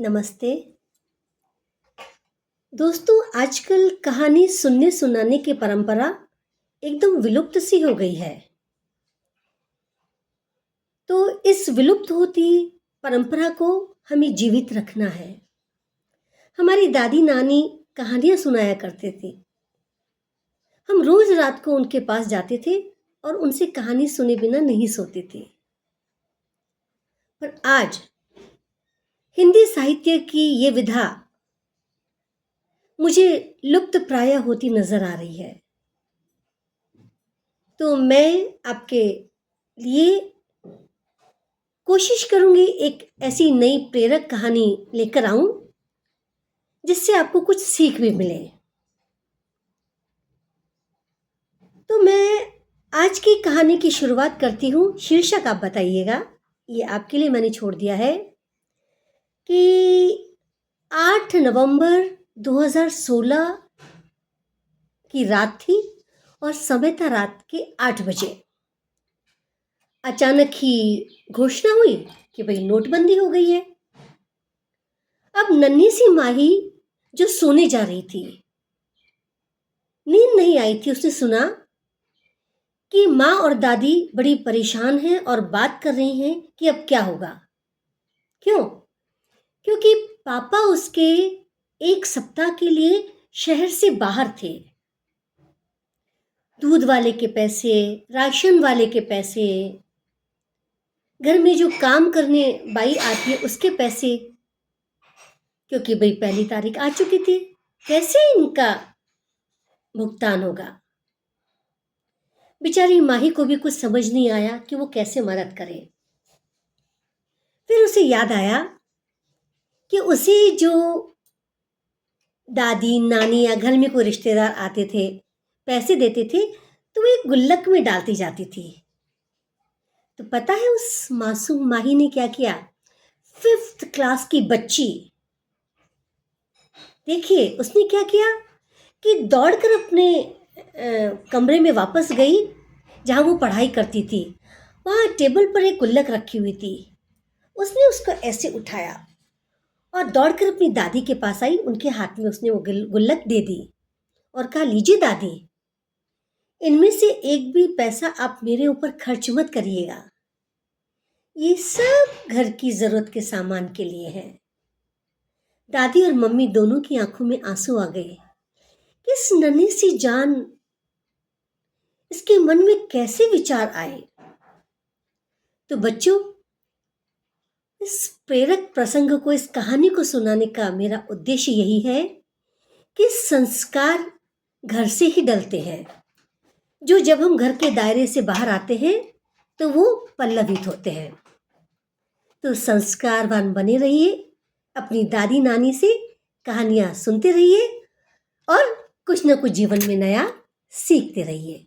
नमस्ते। दोस्तों, आजकल कहानी सुनने सुनाने की परंपरा एकदम विलुप्त सी हो गई है। तो इस विलुप्त होती परंपरा को हमें जीवित रखना है। हमारी दादी नानी कहानियां सुनाया करते थे। हम रोज रात को उनके पास जाते थे और उनसे कहानी सुने बिना नहीं सोते थे। पर आज हिंदी साहित्य की ये विधा मुझे लुप्त प्राय होती नजर आ रही है। तो मैं आपके लिए कोशिश करूंगी एक ऐसी नई प्रेरक कहानी लेकर आऊं जिससे आपको कुछ सीख भी मिले। तो मैं आज की कहानी की शुरुआत करती हूं। शीर्षक आप बताइएगा। ये आपके लिए मैंने छोड़ दिया है कि 8 नवंबर 2016 की रात थी और समय था रात के 8 बजे। अचानक ही घोषणा हुई कि भाई नोटबंदी हो गई है। अब नन्ही सी माही जो सोने जा रही थी, नींद नहीं आई थी, उसने सुना कि माँ और दादी बड़ी परेशान हैं और बात कर रही हैं कि अब क्या होगा। क्यों? क्योंकि पापा उसके 1 सप्ताह के लिए शहर से बाहर थे। दूध वाले के पैसे, राशन वाले के पैसे, घर में जो काम करने बाई आती है उसके पैसे, क्योंकि भाई पहली तारीख आ चुकी थी। कैसे इनका भुगतान होगा? बेचारी माही को भी कुछ समझ नहीं आया कि वो कैसे मदद करे। फिर उसे याद आया कि उसे जो दादी नानी या घर में कोई रिश्तेदार आते थे, पैसे देते थे, तो वो एक गुल्लक में डालती जाती थी। तो पता है उस मासूम माही ने क्या किया? 5th क्लास की बच्ची, देखिए उसने क्या किया कि दौड़कर अपने कमरे में वापस गई जहाँ वो पढ़ाई करती थी। वहाँ टेबल पर एक गुल्लक रखी हुई थी। उसने उसको ऐसे उठाया और दौड़कर अपनी दादी के पास आई। उनके हाथ में उसने वो गुल्लक दे दी और कहा, लीजिए दादी, इनमें से एक भी पैसा आप मेरे ऊपर खर्च मत करिएगा। ये सब घर की जरूरत के सामान के लिए है। दादी और मम्मी दोनों की आंखों में आंसू आ गए। इस नन्ही सी जान, इसके मन में कैसे विचार आए? तो बच्चों, इस प्रेरक प्रसंग को, इस कहानी को सुनाने का मेरा उद्देश्य यही है कि संस्कार घर से ही डलते हैं, जो जब हम घर के दायरे से बाहर आते हैं तो वो पल्लवित होते हैं। तो संस्कारवान बने रहिए, अपनी दादी नानी से कहानियां सुनते रहिए और कुछ ना कुछ जीवन में नया सीखते रहिए।